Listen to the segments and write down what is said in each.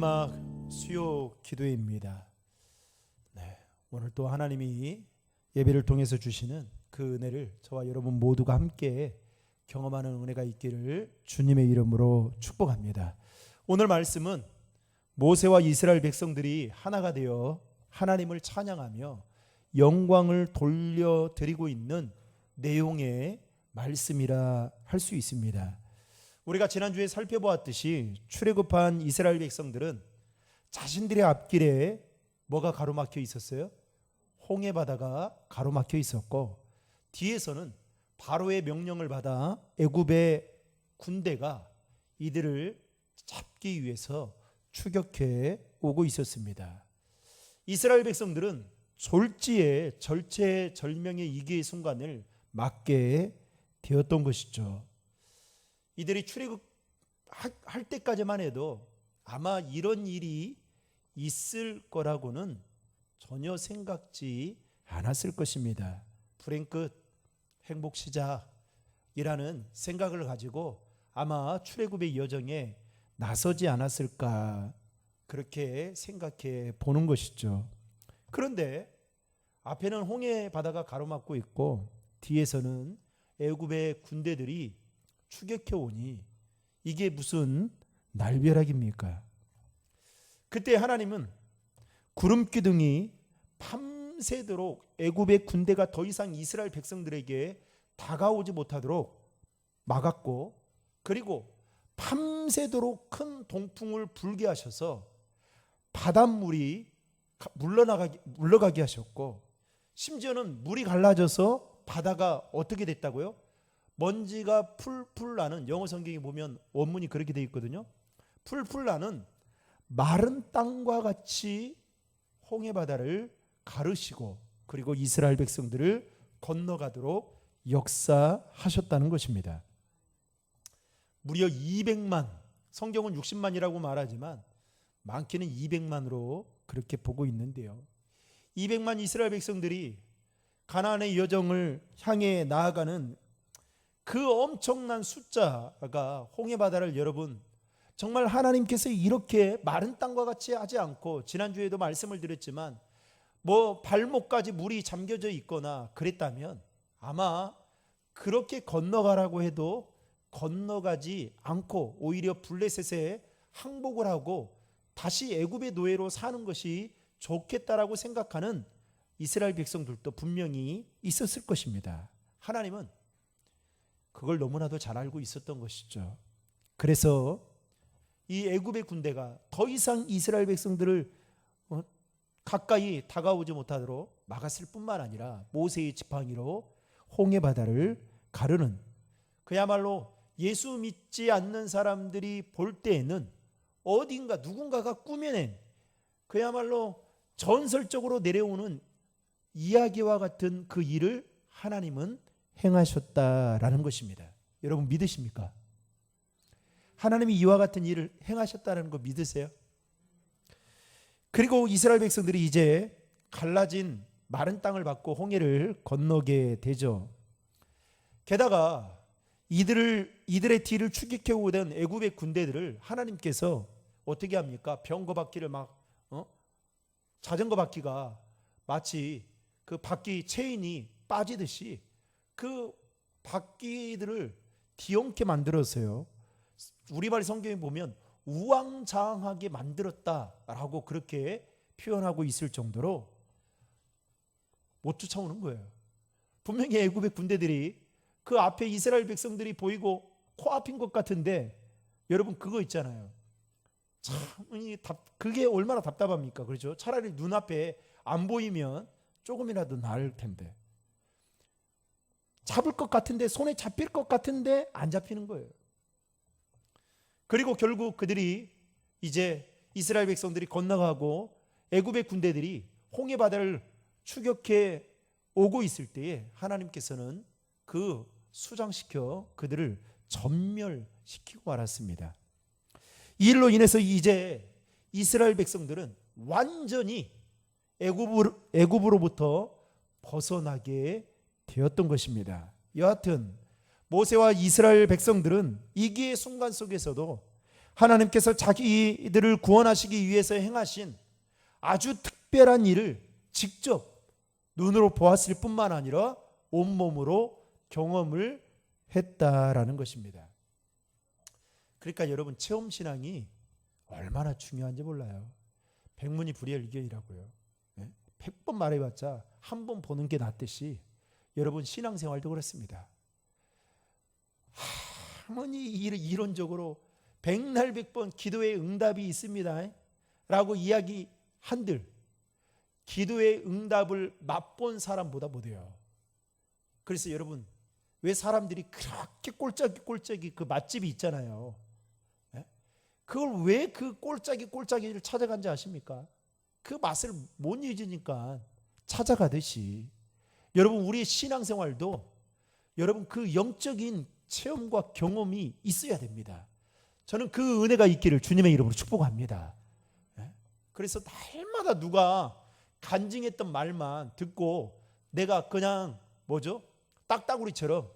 마지막 수요 기도회입니다. 오늘 또 하나님이 예배를 통해서 주시는 그 은혜를 저와 여러분 모두가 함께 경험하는 은혜가 있기를 주님의 이름으로 축복합니다. 오늘 말씀은 모세와 이스라엘 백성들이 하나가 되어 하나님을 찬양하며 영광을 돌려드리고 있는 내용의 말씀이라 할 수 있습니다. 우리가 지난주에 살펴보았듯이 출애굽한 이스라엘 백성들은 자신들의 앞길에 뭐가 가로막혀 있었어요? 홍해 바다가 가로막혀 있었고, 뒤에서는 바로의 명령을 받아 애굽의 군대가 이들을 잡기 위해서 추격해 오고 있었습니다. 이스라엘 백성들은 졸지에 절체절명의 위기의 순간을 맞게 되었던 것이죠. 이들이 출애굽할 때까지만 해도 아마 이런 일이 있을 거라고는 전혀 생각지 않았을 것입니다. 불행 끝, 행복 시작이라는 생각을 가지고 아마 출애굽의 여정에 나서지 않았을까, 그렇게 생각해 보는 것이죠. 그런데 앞에는 홍해 바다가 가로막고 있고 뒤에서는 애굽의 군대들이 추격해 오니 이게 무슨 날벼락입니까? 그때 하나님은 구름 기둥이 밤새도록 애굽의 군대가 더 이상 이스라엘 백성들에게 다가오지 못하도록 막았고, 그리고 밤새도록 큰 동풍을 불게 하셔서 바닷물이 물러가게 하셨고, 심지어는 물이 갈라져서 바다가 어떻게 됐다고요? 먼지가 풀풀 나는, 영어 성경에 보면 원문이 그렇게 되어 있거든요. 풀풀 나는 마른 땅과 같이 홍해 바다를 가르시고, 그리고 이스라엘 백성들을 건너가도록 역사하셨다는 것입니다. 무려 200만, 성경은 60만이라고 말하지만 많게는 200만으로 그렇게 보고 있는데요. 200만 이스라엘 백성들이 가나안의 여정을 향해 나아가는 그 엄청난 숫자가 홍해 바다를, 여러분 정말 하나님께서 이렇게 마른 땅과 같이 하지 않고, 지난주에도 말씀을 드렸지만 뭐 발목까지 물이 잠겨져 있거나 그랬다면 아마 그렇게 건너가라고 해도 건너가지 않고 오히려 블레셋에 항복을 하고 다시 애굽의 노예로 사는 것이 좋겠다라고 생각하는 이스라엘 백성들도 분명히 있었을 것입니다. 하나님은 그걸 너무나도 잘 알고 있었던 것이죠. 그래서 이 애굽의 군대가 더 이상 이스라엘 백성들을 가까이 다가오지 못하도록 막았을 뿐만 아니라 모세의 지팡이로 홍해 바다를 가르는, 그야말로 예수 믿지 않는 사람들이 볼 때에는 어딘가 누군가가 꾸며낸, 그야말로 전설적으로 내려오는 이야기와 같은 그 일을 하나님은 행하셨다라는 것입니다. 여러분 믿으십니까? 하나님이 이와 같은 일을 행하셨다는 거 믿으세요? 그리고 이스라엘 백성들이 이제 갈라진 마른 땅을 받고 홍해를 건너게 되죠. 게다가 이들의 뒤를 추격해 오던 애굽의 군대들을 하나님께서 어떻게 합니까? 병거 바퀴를 자전거 바퀴가 마치 그 바퀴 체인이 빠지듯이 그 바퀴들을 뒤엉게 만들었어요. 우리말 성경에 보면 우왕좌왕하게 만들었다라고 그렇게 표현하고 있을 정도로 못 쫓아오는 거예요. 분명히 애굽의 군대들이 그 앞에 이스라엘 백성들이 보이고 코앞인 것 같은데, 여러분 그거 있잖아요. 참 그게 얼마나 답답합니까? 그렇죠? 차라리 눈앞에 안 보이면 조금이라도 나을 텐데, 잡을 것 같은데, 손에 잡힐 것 같은데 안 잡히는 거예요. 그리고 결국 그들이 이제 이스라엘 백성들이 건너가고 애굽의 군대들이 홍해 바다를 추격해 오고 있을 때에 하나님께서는 그 수장시켜 그들을 전멸시키고 말았습니다. 이 일로 인해서 이제 이스라엘 백성들은 완전히 애굽으로부터 벗어나게 되었던 것입니다. 여하튼 모세와 이스라엘 백성들은 위기의 순간 속에서도 하나님께서 자기들을 구원하시기 위해서 행하신 아주 특별한 일을 직접 눈으로 보았을 뿐만 아니라 온몸으로 경험을 했다라는 것입니다. 그러니까 여러분, 체험신앙이 얼마나 중요한지 몰라요. 백문이 불여일견이라고요. 100번 말해봤자 한 번 보는 게 낫듯이 여러분, 신앙생활도 그렇습니다. 아무리 이론적으로 백날 백번 기도의 응답이 있습니다 라고 이야기한들 기도의 응답을 맛본 사람보다 못해요. 그래서 여러분, 왜 사람들이 그렇게 꼴짝이 그 맛집이 있잖아요. 그걸 왜 그 꼴짝이를 찾아간지 아십니까? 그 맛을 못 잊으니까 찾아가듯이 여러분, 우리의 신앙생활도 여러분 그 영적인 체험과 경험이 있어야 됩니다. 저는 그 은혜가 있기를 주님의 이름으로 축복합니다. 그래서 날마다 누가 간증했던 말만 듣고 내가 그냥 딱따구리처럼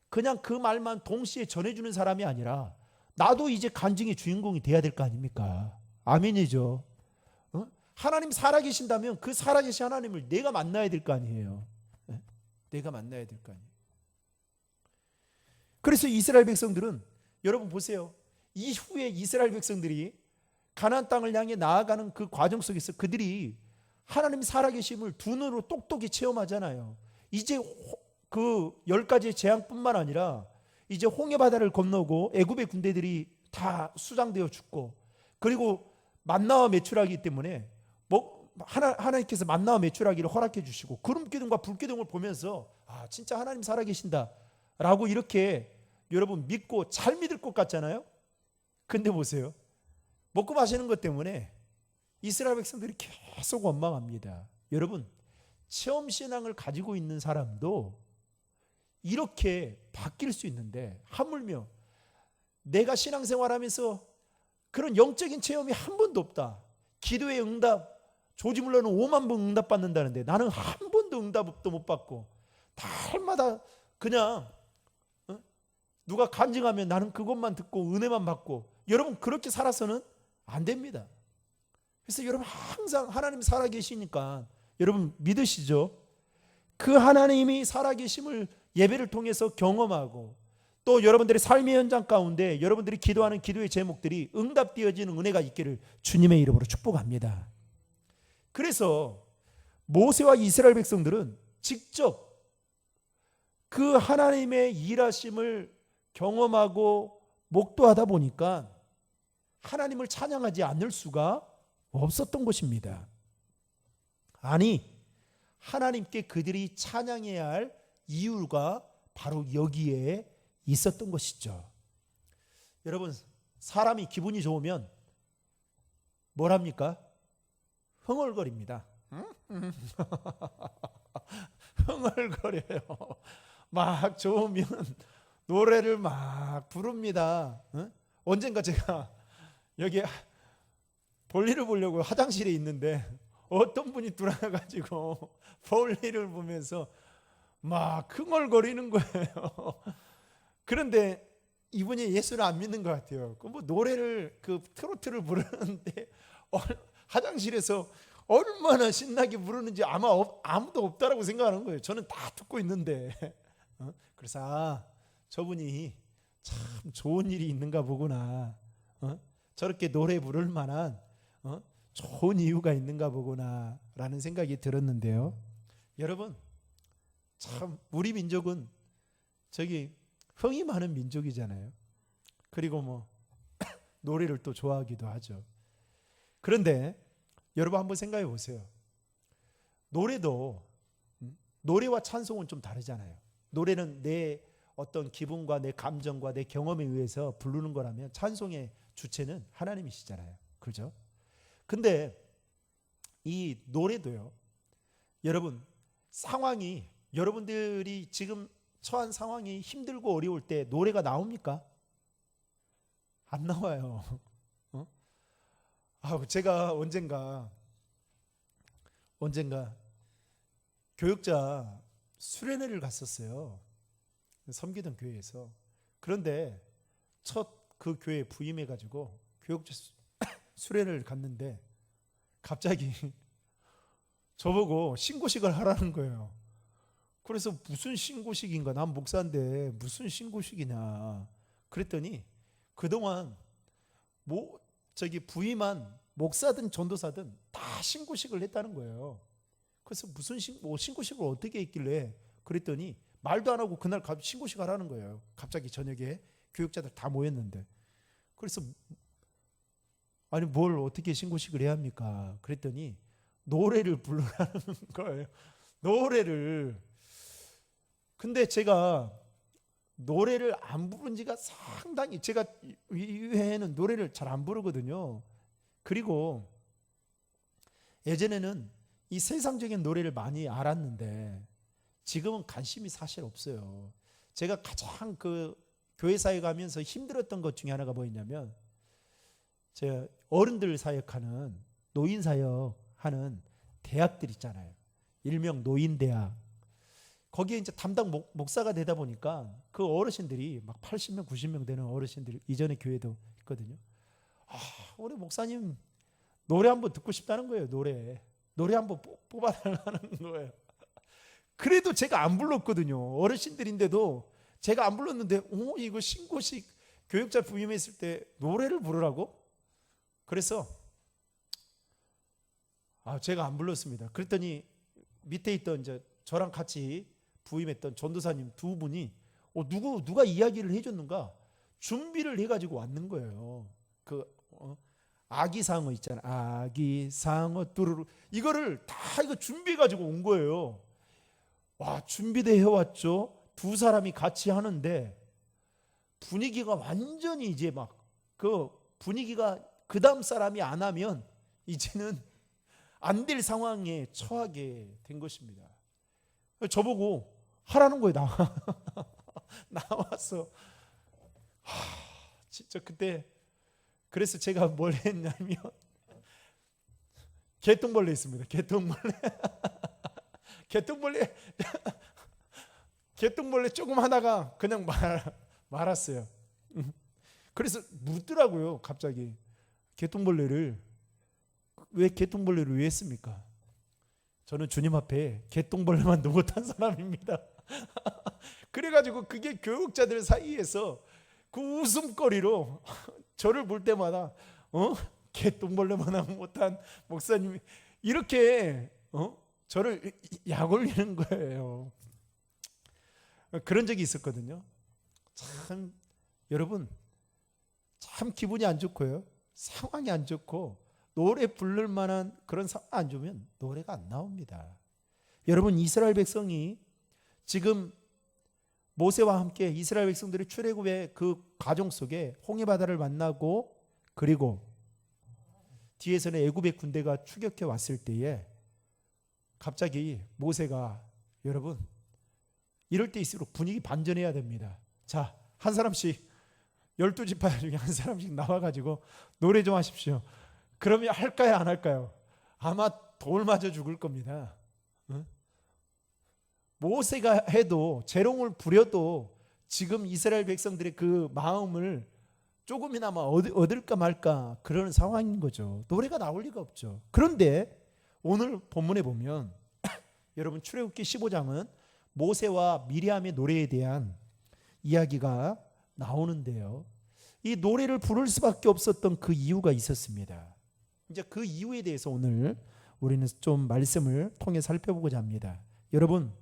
그냥 그 말만 동시에 전해주는 사람이 아니라 나도 이제 간증의 주인공이 돼야 될 거 아닙니까? 아멘이죠. 하나님 살아계신다면 그 살아계신 하나님을 내가 만나야 될 거 아니에요. 내가 만나야 될 거 아니에요. 그래서 이스라엘 백성들은 여러분 보세요. 이후에 이스라엘 백성들이 가나안 땅을 향해 나아가는 그 과정 속에서 그들이 하나님 살아계심을 두 눈으로 똑똑히 체험하잖아요. 이제 그 10가지의 재앙뿐만 아니라 이제 홍해 바다를 건너고 애굽의 군대들이 다 수장되어 죽고, 그리고 만나와 메추라기 때문에 하나님께서 만나와 메추라기를 허락해 주시고 구름 기둥과 불 기둥을 보면서 진짜 하나님 살아계신다 라고 이렇게 여러분 믿고 잘 믿을 것 같잖아요. 근데 보세요, 먹고 마시는 것 때문에 이스라엘 백성들이 계속 원망합니다. 여러분, 체험신앙을 가지고 있는 사람도 이렇게 바뀔 수 있는데 하물며 내가 신앙생활하면서 그런 영적인 체험이 한 번도 없다. 기도의 응답, 조지 물러는 5만 번 응답 받는다는데 나는 한 번도 응답도 못 받고 달마다 그냥 누가 간증하면 나는 그것만 듣고 은혜만 받고, 여러분 그렇게 살아서는 안 됩니다. 그래서 여러분 항상 하나님 살아계시니까 여러분 믿으시죠? 그 하나님이 살아계심을 예배를 통해서 경험하고 또 여러분들의 삶의 현장 가운데 여러분들이 기도하는 기도의 제목들이 응답되어지는 은혜가 있기를 주님의 이름으로 축복합니다. 그래서 모세와 이스라엘 백성들은 직접 그 하나님의 일하심을 경험하고 목도하다 보니까 하나님을 찬양하지 않을 수가 없었던 것입니다. 아니, 하나님께 그들이 찬양해야 할 이유가 바로 여기에 있었던 것이죠. 여러분, 사람이 기분이 좋으면 뭘 합니까? 흥얼거립니다. 흥얼거려요. 막 좋으면 노래를 막 부릅니다. 언젠가 제가 여기 볼일을 보려고 화장실에 있는데 어떤 분이 들어와가지고 볼일을 보면서 막 흥얼거리는 거예요. 그런데 이분이 예수를 안 믿는 것 같아요. 뭐 노래를 트로트를 부르는데 화장실에서 얼마나 신나게 부르는지 아마 아무도 없다라고 생각하는 거예요. 저는 다 듣고 있는데. 그래서 저분이 참 좋은 일이 있는가 보구나. 저렇게 노래 부를 만한 좋은 이유가 있는가 보구나 라는 생각이 들었는데요. 여러분, 참 우리 민족은 흥이 많은 민족이잖아요. 그리고 노래를 또 좋아하기도 하죠. 그런데 여러분 한번 생각해 보세요. 노래와 찬송은 좀 다르잖아요. 노래는 내 어떤 기분과 내 감정과 내 경험에 의해서 부르는 거라면 찬송의 주체는 하나님이시잖아요. 그렇죠? 근데 이 노래도요, 여러분 상황이, 여러분들이 지금 처한 상황이 힘들고 어려울 때 노래가 나옵니까? 안 나와요. 제가 언젠가 교육자 수련회를 갔었어요. 섬기던 교회에서. 그런데 첫 그 교회에 부임해가지고 교육자 수련회를 갔는데 갑자기 저보고 신고식을 하라는 거예요. 그래서 무슨 신고식인가? 난 목사인데 무슨 신고식이냐? 그랬더니 그동안 부임한 목사든 전도사든 다 신고식을 했다는 거예요. 그래서 무슨 신고식을 어떻게 했길래? 그랬더니 말도 안 하고 그날 신고식 하라는 거예요. 갑자기 저녁에 교육자들 다 모였는데. 그래서 아니 뭘 어떻게 신고식을 해야 합니까? 그랬더니 노래를 부르라는 거예요. 노래를. 근데 제가 노래를 안 부른 지가 상당히, 제가 이외에는 노래를 잘 안 부르거든요. 그리고 예전에는 이 세상적인 노래를 많이 알았는데 지금은 관심이 사실 없어요. 제가 가장 교회사에 가면서 힘들었던 것 중에 하나가 뭐였냐면, 제가 어른들 사역하는, 노인 사역하는 대학들 있잖아요. 일명 노인대학. 거기에 이제 담당 목사가 되다 보니까 그 어르신들이 막 80명, 90명 되는 어르신들, 이전에 교회도 있거든요. 우리 목사님 노래 한번 듣고 싶다는 거예요. 노래 한번 뽑아달라는 거예요. 그래도 제가 안 불렀거든요. 어르신들인데도 제가 안 불렀는데 이거 신고식 교육자 부임했을 때 노래를 부르라고? 그래서 제가 안 불렀습니다. 그랬더니 밑에 있던 저랑 같이 부임했던 전도사님 두 분이 누가 이야기를 해줬는가 준비를 해가지고 왔는 거예요. 아기상어 있잖아. 아기상어 뚜루루, 이거를 다 준비해가지고 온 거예요. 와, 준비돼 해왔죠. 두 사람이 같이 하는데 분위기가 완전히 이제 분위기가 그 다음 사람이 안 하면 이제는 안 될 상황에 처하게 된 것입니다. 저보고 하라는 거예요. 나와서. 진짜 그때 그래서 제가 뭘 했냐면 개똥벌레 있습니다. 개똥벌레 조금 하다가 그냥 말았어요. 그래서 묻더라고요. 갑자기 왜 개똥벌레를 왜 했습니까? 저는 주님 앞에 개똥벌레만도 못한 사람입니다. 그래가지고 그게 교육자들 사이에서 그 웃음거리로 저를 볼 때마다 개똥벌레만 못한 목사님이 이렇게 저를 약 올리는 거예요. 그런 적이 있었거든요. 참 여러분, 참 기분이 안 좋고요. 상황이 안 좋고 노래 부를 만한 그런 상황 안 좋으면 노래가 안 나옵니다. 여러분, 이스라엘 백성이 지금 모세와 함께 이스라엘 백성들이 출애굽의 그 과정 속에 홍해바다를 만나고, 그리고 뒤에서는 애굽의 군대가 추격해 왔을 때에 갑자기 모세가, 여러분 이럴 때일수록 분위기 반전해야 됩니다. 자, 한 사람씩 12지파 중에 한 사람씩 나와가지고 노래 좀 하십시오. 그러면 할까요 안 할까요? 아마 돌 맞아 죽을 겁니다. 모세가 해도, 재롱을 부려도 지금 이스라엘 백성들의 그 마음을 조금이나마 얻을까 말까 그러는 상황인 거죠. 노래가 나올 리가 없죠. 그런데 오늘 본문에 보면 여러분, 출애굽기 15장은 모세와 미리암의 노래에 대한 이야기가 나오는데요. 이 노래를 부를 수밖에 없었던 그 이유가 있었습니다. 이제 그 이유에 대해서 오늘 우리는 좀 말씀을 통해 살펴보고자 합니다. 여러분,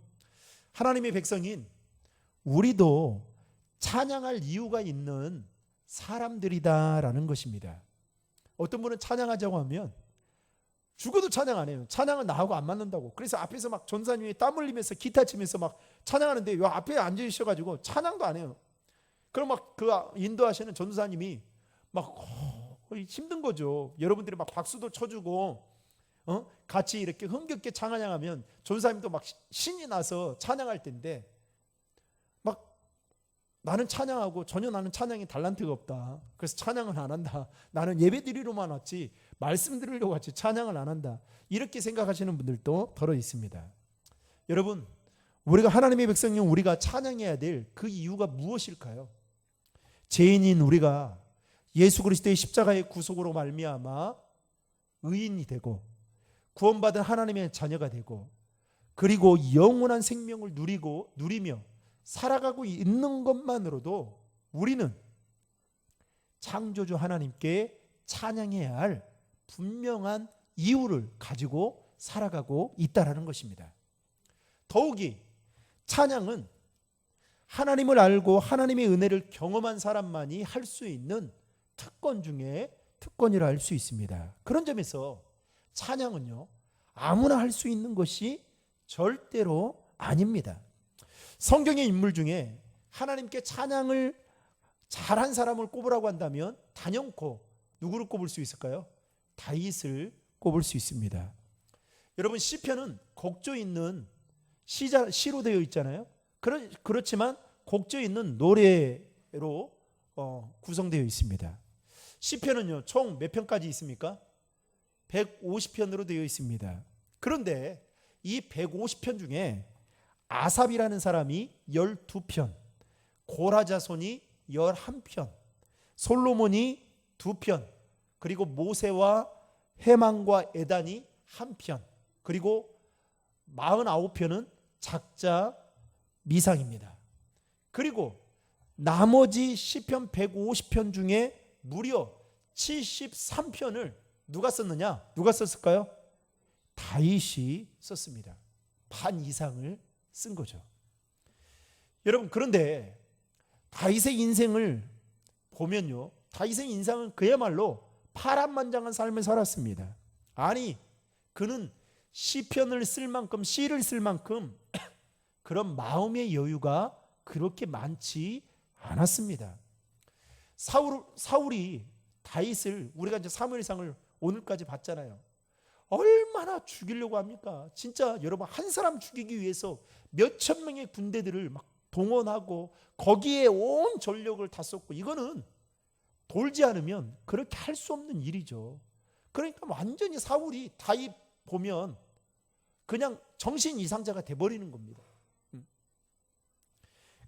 하나님의 백성인 우리도 찬양할 이유가 있는 사람들이다라는 것입니다. 어떤 분은 찬양하자고 하면 죽어도 찬양 안 해요. 찬양은 나하고 안 맞는다고. 그래서 앞에서 막 전사님이 땀 흘리면서 기타 치면서 막 찬양하는데 요 앞에 앉아 있어가지고 찬양도 안 해요. 그럼 막 그 인도하시는 전사님이 막 힘든 거죠. 여러분들이 막 박수도 쳐주고 같이 이렇게 흥겹게 찬양하면 전사님도 막 신이 나서 찬양할 텐데, 막 나는 찬양하고 전혀 나는 찬양이 달란트가 없다. 그래서 찬양을 안 한다. 나는 예배 드리러만 왔지 말씀 드리려고 왔지 찬양을 안 한다. 이렇게 생각하시는 분들도 더러 있습니다. 여러분, 우리가 하나님의 백성인 우리가 찬양해야 될 그 이유가 무엇일까요? 죄인인 우리가 예수 그리스도의 십자가의 구속으로 말미암아 의인이 되고 구원받은 하나님의 자녀가 되고 그리고 영원한 생명을 누리며 살아가고 있는 것만으로도 우리는 창조주 하나님께 찬양해야 할 분명한 이유를 가지고 살아가고 있다라는 것입니다. 더욱이 찬양은 하나님을 알고 하나님의 은혜를 경험한 사람만이 할 수 있는 특권 중에 특권이라 할 수 있습니다. 그런 점에서 찬양은요, 아무나 할 수 있는 것이 절대로 아닙니다. 성경의 인물 중에 하나님께 찬양을 잘한 사람을 꼽으라고 한다면 단연코 누구를 꼽을 수 있을까요? 다윗을 꼽을 수 있습니다. 여러분, 시편은 곡조 있는 시로 되어 있잖아요. 그렇지만 곡조 있는 노래로 구성되어 있습니다. 시편은요, 총 몇 편까지 있습니까? 150편으로 되어 있습니다. 그런데 이 150편 중에 아삽이라는 사람이 12편, 고라 자손이 11편, 솔로몬이 2편, 그리고 모세와 헤만과 에단이 1편, 그리고 49편은 작자 미상입니다. 그리고 나머지 시편 150편 중에 무려 73편을 누가 썼느냐? 누가 썼을까요? 다윗이 썼습니다. 반 이상을 쓴 거죠. 여러분, 그런데 다윗의 인생을 보면요, 다윗의 인생은 그야말로 파란만장한 삶을 살았습니다. 아니, 그는 시편을 쓸 만큼, 시를 쓸 만큼 그런 마음의 여유가 그렇게 많지 않았습니다. 사울이 다윗을, 우리가 이제 사무엘상을 오늘까지 봤잖아요. 얼마나 죽이려고 합니까? 진짜 여러분, 한 사람 죽이기 위해서 몇천 명의 군대들을 막 동원하고 거기에 온 전력을 다 쏟고, 이거는 돌지 않으면 그렇게 할 수 없는 일이죠. 그러니까 완전히 사울이 다윗 보면 그냥 정신 이상자가 돼버리는 겁니다.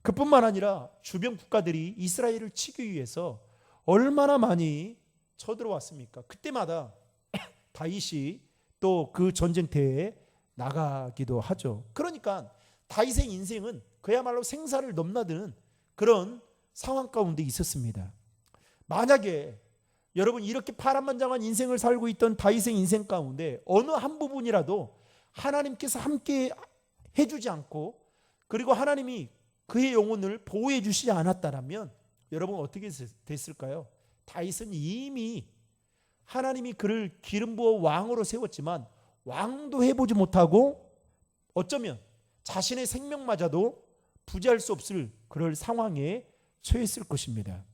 그뿐만 아니라 주변 국가들이 이스라엘을 치기 위해서 얼마나 많이 쳐들어왔습니까? 그때마다 다윗이 또 그 전쟁터에 나가기도 하죠. 그러니까 다윗의 인생은 그야말로 생사를 넘나드는 그런 상황 가운데 있었습니다. 만약에 여러분, 이렇게 파란만장한 인생을 살고 있던 다윗의 인생 가운데 어느 한 부분이라도 하나님께서 함께 해주지 않고, 그리고 하나님이 그의 영혼을 보호해 주시지 않았다면 여러분, 어떻게 됐을까요? 다윗은 이미 하나님이 그를 기름 부어 왕으로 세웠지만 왕도 해보지 못하고 어쩌면 자신의 생명마저도 부지할 수 없을 그럴 상황에 처했을 것입니다.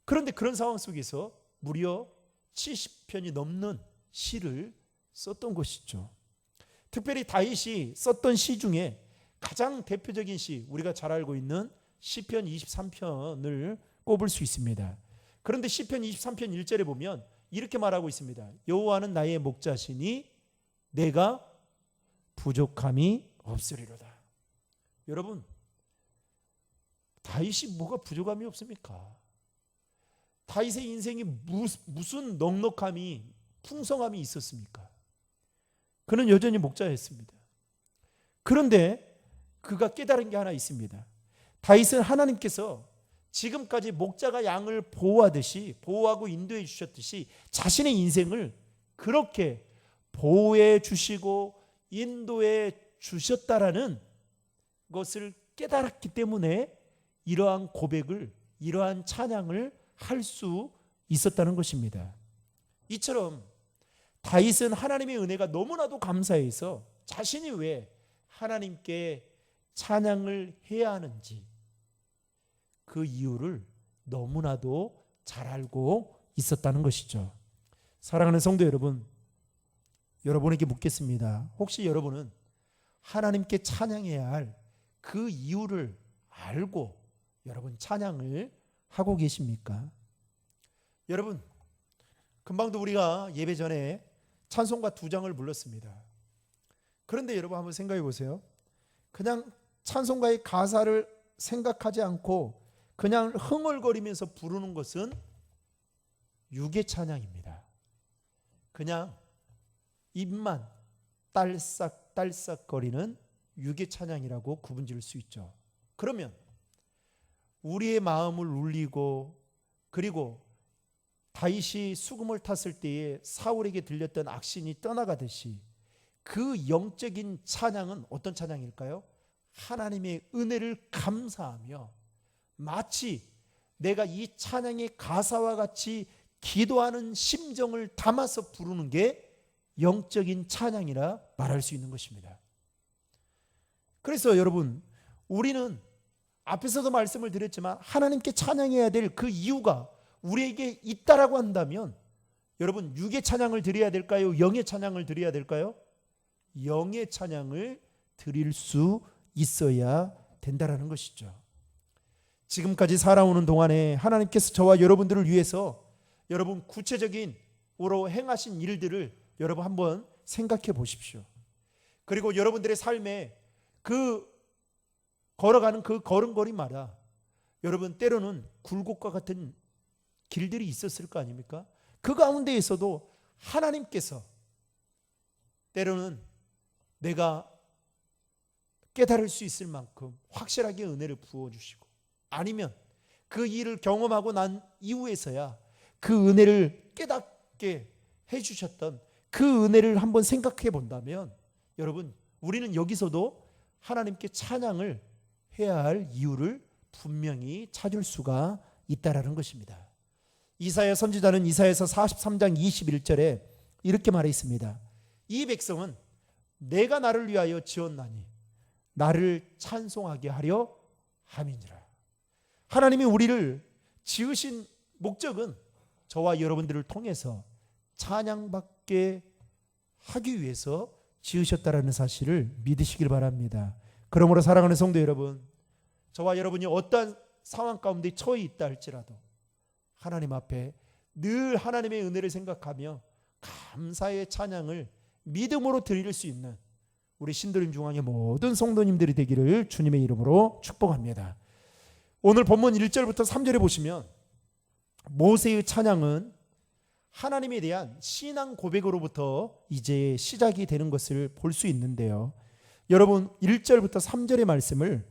그런데 그런 상황 속에서 무려 70편이 넘는 시를 썼던 것이죠. 특별히 다윗이 썼던 시 중에 가장 대표적인 시, 우리가 잘 알고 있는 시편 23편을 꼽을 수 있습니다. 그런데 시편 23편 1절에 보면 이렇게 말하고 있습니다. 여호와는 나의 목자시니 내가 부족함이 없으리로다. 여러분, 다윗이 뭐가 부족함이 없습니까? 다윗의 인생이 무슨 넉넉함이, 풍성함이 있었습니까? 그는 여전히 목자였습니다. 그런데 그가 깨달은 게 하나 있습니다. 다윗은 하나님께서 지금까지 목자가 양을 보호하고 인도해 주셨듯이 자신의 인생을 그렇게 보호해 주시고 인도해 주셨다라는 것을 깨달았기 때문에 이러한 고백을, 이러한 찬양을 할 수 있었다는 것입니다. 이처럼 다윗은 하나님의 은혜가 너무나도 감사해서 자신이 왜 하나님께 찬양을 해야 하는지 그 이유를 너무나도 잘 알고 있었다는 것이죠. 사랑하는 성도 여러분, 여러분에게 묻겠습니다. 혹시 여러분은 하나님께 찬양해야 할 그 이유를 알고 여러분 찬양을 하고 계십니까? 여러분, 금방도 우리가 예배 전에 찬송가 2장을 불렀습니다. 그런데 여러분 한번 생각해 보세요. 그냥 찬송가의 가사를 생각하지 않고 그냥 흥얼거리면서 부르는 것은 육의 찬양입니다. 그냥 입만 딸싹딸싹거리는 육의 찬양이라고 구분지을 수 있죠. 그러면 우리의 마음을 울리고, 그리고 다윗이 수금을 탔을 때에 사울에게 들렸던 악신이 떠나가듯이 그 영적인 찬양은 어떤 찬양일까요? 하나님의 은혜를 감사하며 마치 내가 이 찬양의 가사와 같이 기도하는 심정을 담아서 부르는 게 영적인 찬양이라 말할 수 있는 것입니다. 그래서 여러분, 우리는 앞에서도 말씀을 드렸지만 하나님께 찬양해야 될 그 이유가 우리에게 있다라고 한다면, 여러분, 육의 찬양을 드려야 될까요? 영의 찬양을 드려야 될까요? 영의 찬양을 드릴 수 있어야 된다라는 것이죠. 지금까지 살아오는 동안에 하나님께서 저와 여러분들을 위해서 여러분 구체적인으로 행하신 일들을 여러분 한번 생각해 보십시오. 그리고 여러분들의 삶에 그 걸어가는 그 걸음걸이마다 여러분 때로는 굴곡과 같은 길들이 있었을 거 아닙니까? 그 가운데에서도 하나님께서 때로는 내가 깨달을 수 있을 만큼 확실하게 은혜를 부어주시고, 아니면 그 일을 경험하고 난 이후에서야 그 은혜를 깨닫게 해주셨던 그 은혜를 한번 생각해 본다면, 여러분, 우리는 여기서도 하나님께 찬양을 해야 할 이유를 분명히 찾을 수가 있다라는 것입니다. 이사야 선지자는 이사야서 43장 21절에 이렇게 말해 있습니다. 이 백성은 내가 나를 위하여 지었나니 나를 찬송하게 하려 함이니라. 하나님이 우리를 지으신 목적은 저와 여러분들을 통해서 찬양받게 하기 위해서 지으셨다라는 사실을 믿으시길 바랍니다. 그러므로 사랑하는 성도 여러분, 저와 여러분이 어떠한 상황 가운데 처해 있다 할지라도 하나님 앞에 늘 하나님의 은혜를 생각하며 감사의 찬양을 믿음으로 드릴 수 있는 우리 신도림 중앙의 모든 성도님들이 되기를 주님의 이름으로 축복합니다. 오늘 본문 1절부터 3절에 보시면 모세의 찬양은 하나님에 대한 신앙 고백으로부터 이제 시작이 되는 것을 볼 수 있는데요. 여러분 1절부터 3절의 말씀을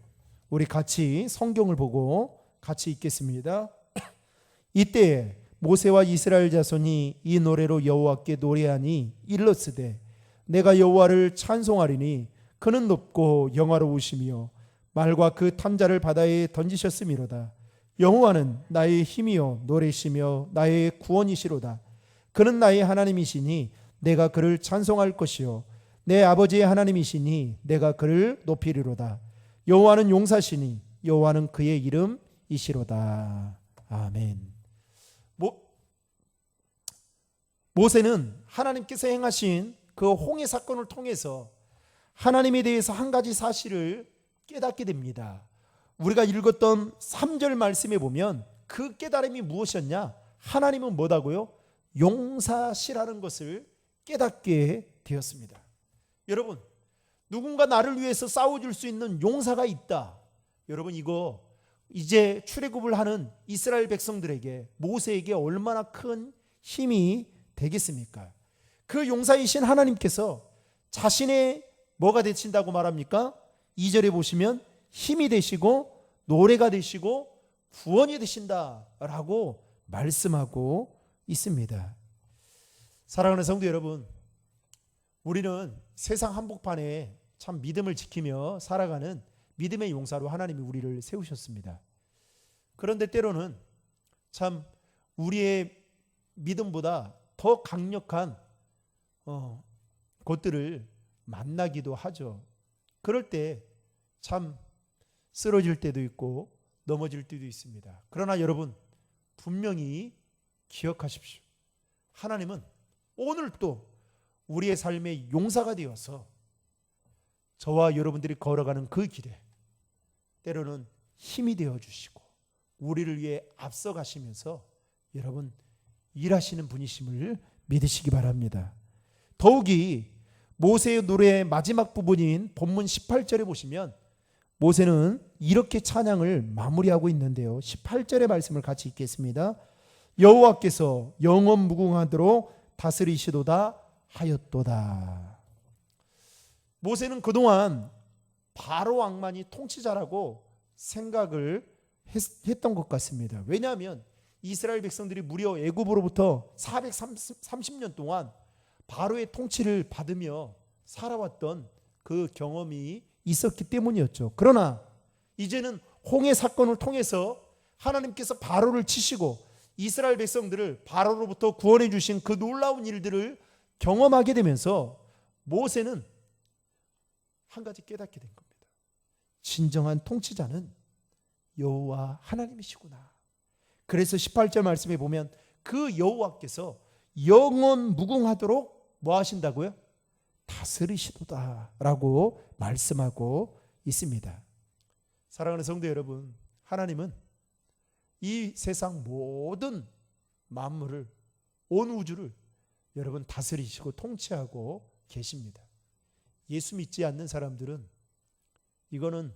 우리 같이 성경을 보고 같이 읽겠습니다. 이때에 모세와 이스라엘 자손이 이 노래로 여호와께 노래하니 일렀으되 내가 여호와를 찬송하리니 그는 높고 영화로우시며 말과 그 탐자를 바다에 던지셨음이로다. 여호와는 나의 힘이요 노래시며 나의 구원이시로다. 그는 나의 하나님이시니 내가 그를 찬송할 것이요 내 아버지의 하나님이시니 내가 그를 높이리로다. 여호와는 용사시니 여호와는 그의 이름이시로다. 아멘. 모세는 하나님께서 행하신 그 홍해 사건을 통해서 하나님에 대해서 한 가지 사실을 깨닫게 됩니다. 우리가 읽었던 3절 말씀에 보면 그 깨달음이 무엇이었냐? 하나님은 뭐다고요? 용사시라는 것을 깨닫게 되었습니다. 여러분, 누군가 나를 위해서 싸워줄 수 있는 용사가 있다. 여러분, 이거 이제 출애굽을 하는 이스라엘 백성들에게, 모세에게 얼마나 큰 힘이 되겠습니까? 그 용사이신 하나님께서 자신의 뭐가 되신다고 말합니까? 2절에 보시면 힘이 되시고 노래가 되시고 구원이 되신다라고 말씀하고 있습니다. 사랑하는 성도 여러분, 우리는 세상 한복판에 참 믿음을 지키며 살아가는 믿음의 용사로 하나님이 우리를 세우셨습니다. 그런데 때로는 참 우리의 믿음보다 더 강력한 것들을 만나기도 하죠. 그럴 때 참 쓰러질 때도 있고 넘어질 때도 있습니다. 그러나 여러분, 분명히 기억하십시오. 하나님은 오늘 또 우리의 삶의 용사가 되어서 저와 여러분들이 걸어가는 그 길에 때로는 힘이 되어주시고 우리를 위해 앞서가시면서 여러분 일하시는 분이심을 믿으시기 바랍니다. 더욱이 모세의 노래의 마지막 부분인 본문 18절에 보시면 모세는 이렇게 찬양을 마무리하고 있는데요. 18절의 말씀을 같이 읽겠습니다. 여호와께서 영원 무궁하도록 다스리시도다 하였도다. 모세는 그동안 바로 왕만이 통치자라고 생각을 했던 것 같습니다. 왜냐하면 이스라엘 백성들이 무려 애굽으로부터 430년 동안 바로의 통치를 받으며 살아왔던 그 경험이 있었기 때문이었죠. 그러나 이제는 홍해 사건을 통해서 하나님께서 바로를 치시고 이스라엘 백성들을 바로로부터 구원해 주신 그 놀라운 일들을 경험하게 되면서 모세는 한 가지 깨닫게 된 겁니다. 진정한 통치자는 여호와 하나님이시구나. 그래서 18절 말씀에 보면 그 여호와께서 영원 무궁하도록 뭐 하신다고요? 다스리시도다 라고 말씀하고 있습니다. 사랑하는 성도 여러분, 하나님은 이 세상 모든 만물을, 온 우주를 여러분 다스리시고 통치하고 계십니다. 예수 믿지 않는 사람들은 이거는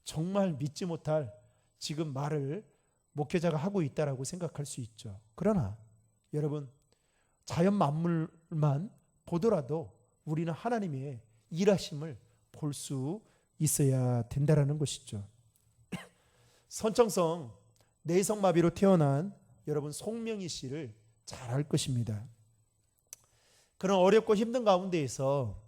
정말 믿지 못할 지금 말을 목회자가 하고 있다라고 생각할 수 있죠. 그러나 여러분, 자연 만물만 보더라도 우리는 하나님의 일하심을 볼 수 있어야 된다라는 것이죠. 선천성 내성마비로 태어난 여러분 송명희 씨를 잘 알 것입니다. 그런 어렵고 힘든 가운데에서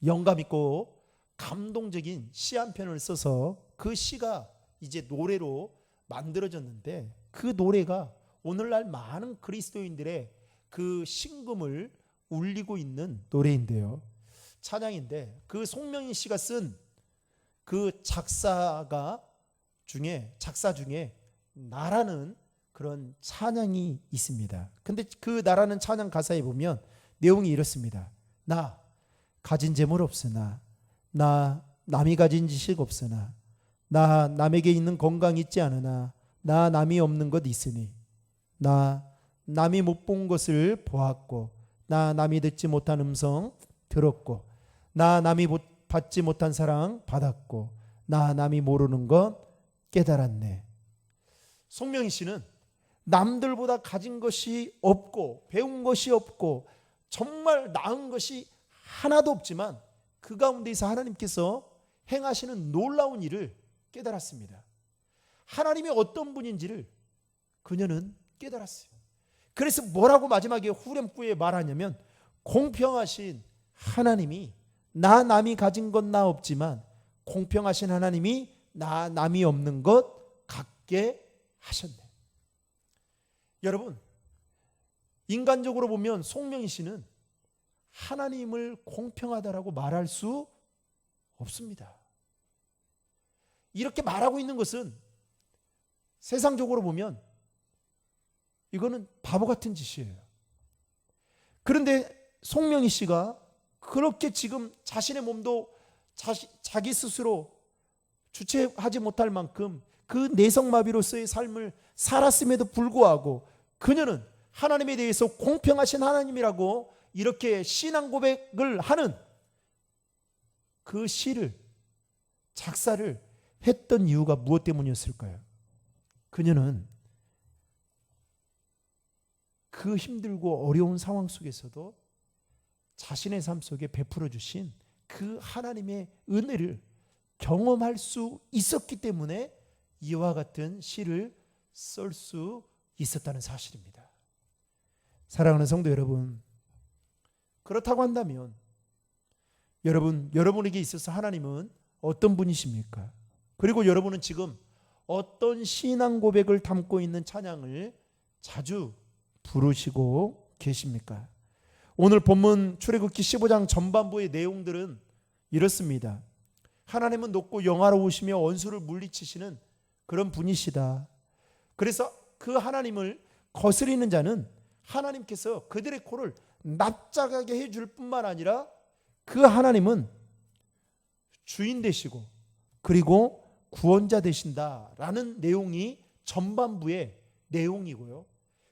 영감 있고 감동적인 시 한 편을 써서 그 시가 이제 노래로 만들어졌는데, 그 노래가 오늘날 많은 그리스도인들의 그 심금을 울리고 있는 노래인데요. 찬양인데, 그 송명희 씨가 쓴 그 작사 중에 나라는 그런 찬양이 있습니다. 근데 그 나라는 찬양 가사에 보면 내용이 이렇습니다. 나 가진 재물 없으나, 나 남이 가진 지식 없으나, 나 남에게 있는 건강 있지 않으나, 나 남이 없는 것 있으니, 나 남이 못 본 것을 보았고, 나 남이 듣지 못한 음성 들었고, 나 남이 받지 못한 사랑 받았고, 나 남이 모르는 것 깨달았네. 송명희 씨는 남들보다 가진 것이 없고 배운 것이 없고 정말 나은 것이 하나도 없지만 그 가운데서 하나님께서 행하시는 놀라운 일을 깨달았습니다. 하나님이 어떤 분인지를 그녀는 깨달았어요. 그래서 뭐라고 마지막에 후렴구에 말하냐면, 공평하신 하나님이 나 남이 가진 건 나 없지만 공평하신 하나님이 나 남이 없는 것 갖게 하셨네. 여러분, 인간적으로 보면 송명희 씨는 하나님을 공평하다라고 말할 수 없습니다. 이렇게 말하고 있는 것은 세상적으로 보면 이거는 바보 같은 짓이에요. 그런데 송명희 씨가 그렇게 지금 자신의 몸도 자기 스스로 주체하지 못할 만큼 그 내성마비로서의 삶을 살았음에도 불구하고 그녀는 하나님에 대해서 공평하신 하나님이라고 이렇게 신앙 고백을 하는 그 시를, 작사를 했던 이유가 무엇 때문이었을까요? 그녀는 그 힘들고 어려운 상황 속에서도 자신의 삶 속에 베풀어 주신 그 하나님의 은혜를 경험할 수 있었기 때문에 이와 같은 시를 쓸 수 있었다는 사실입니다. 사랑하는 성도 여러분, 그렇다고 한다면 여러분에게 있어서 하나님은 어떤 분이십니까? 그리고 여러분은 지금 어떤 신앙 고백을 담고 있는 찬양을 자주 부르시고 계십니까? 오늘 본문 출애굽기 15장 전반부의 내용들은 이렇습니다. 하나님은 높고 영화로우시며 원수를 물리치시는 그런 분이시다. 그래서 그 하나님을 거스리는 자는 하나님께서 그들의 코를 납작하게 해줄 뿐만 아니라 그 하나님은 주인 되시고 그리고 구원자 되신다라는 내용이 전반부의 내용이고요.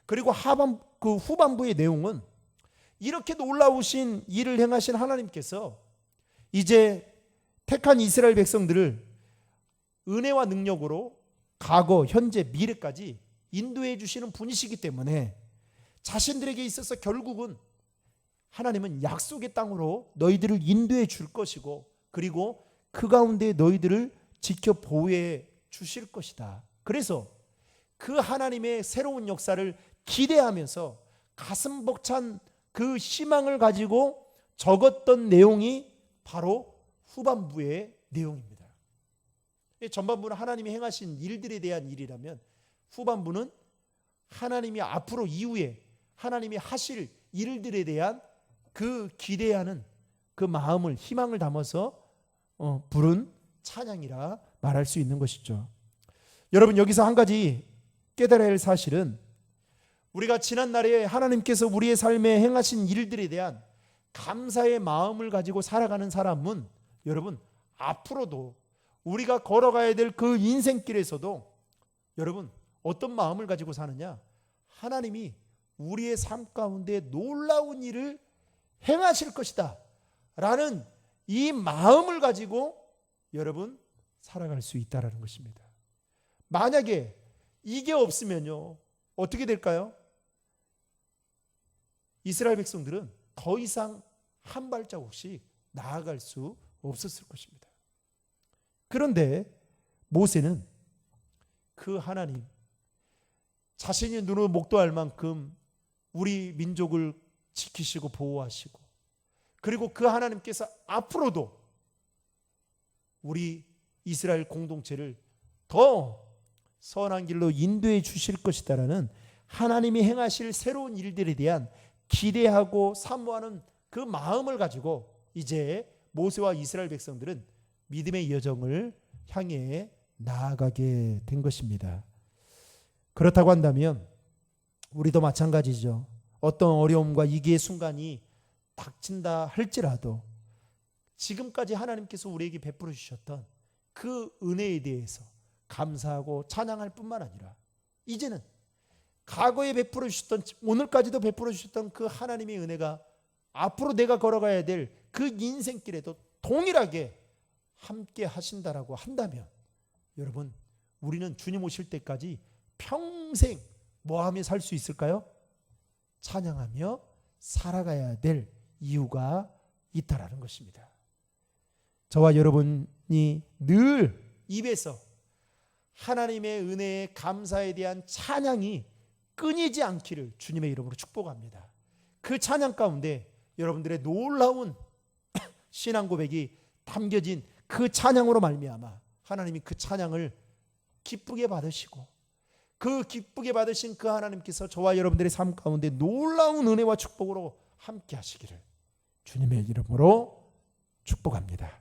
그리고 후반부의 내용은 이렇게 놀라우신 일을 행하신 하나님께서 이제 택한 이스라엘 백성들을 은혜와 능력으로 과거, 현재, 미래까지 인도해 주시는 분이시기 때문에 자신들에게 있어서 결국은 하나님은 약속의 땅으로 너희들을 인도해 줄 것이고, 그리고 그 가운데 너희들을 지켜 보호해 주실 것이다. 그래서 그 하나님의 새로운 역사를 기대하면서 가슴 벅찬 그 희망을 가지고 적었던 내용이 바로 후반부의 내용입니다. 전반부는 하나님이 행하신 일들에 대한 일이라면, 후반부는 하나님이 앞으로 이후에 하나님이 하실 일들에 대한 그 기대하는 그 마음을, 희망을 담아서 부른 찬양이라 말할 수 있는 것이죠. 여러분, 여기서 한 가지 깨달아야 할 사실은, 우리가 지난날에 하나님께서 우리의 삶에 행하신 일들에 대한 감사의 마음을 가지고 살아가는 사람은, 여러분, 앞으로도 우리가 걸어가야 될 그 인생길에서도 여러분 어떤 마음을 가지고 사느냐? 하나님이 우리의 삶 가운데 놀라운 일을 행하실 것이다 라는 이 마음을 가지고 여러분 살아갈 수 있다는 것입니다. 만약에 이게 없으면요, 어떻게 될까요? 이스라엘 백성들은 더 이상 한 발자국씩 나아갈 수 없었을 것입니다. 그런데 모세는 그 하나님, 자신이 눈으로 목도할 만큼 우리 민족을 지키시고 보호하시고, 그리고 그 하나님께서 앞으로도 우리 이스라엘 공동체를 더 선한 길로 인도해 주실 것이다라는 하나님이 행하실 새로운 일들에 대한 기대하고 사모하는 그 마음을 가지고 이제 모세와 이스라엘 백성들은 믿음의 여정을 향해 나아가게 된 것입니다. 그렇다고 한다면 우리도 마찬가지죠. 어떤 어려움과 위기의 순간이 닥친다 할지라도 지금까지 하나님께서 우리에게 베풀어 주셨던 그 은혜에 대해서 감사하고 찬양할 뿐만 아니라, 이제는 과거에 베풀어 주셨던, 오늘까지도 베풀어 주셨던 그 하나님의 은혜가 앞으로 내가 걸어가야 될 그 인생길에도 동일하게 함께 하신다라고 한다면, 여러분, 우리는 주님 오실 때까지 평생 뭐하며 살 수 있을까요? 찬양하며 살아가야 될 이유가 있다라는 것입니다. 저와 여러분이 늘 입에서 하나님의 은혜의 감사에 대한 찬양이 끊이지 않기를 주님의 이름으로 축복합니다. 그 찬양 가운데 여러분들의 놀라운 신앙 고백이 담겨진 그 찬양으로 말미암아 하나님이 그 찬양을 기쁘게 받으시고, 그 기쁘게 받으신 그 하나님께서 저와 여러분들의 삶 가운데 놀라운 은혜와 축복으로 함께 하시기를 주님의 이름으로 축복합니다.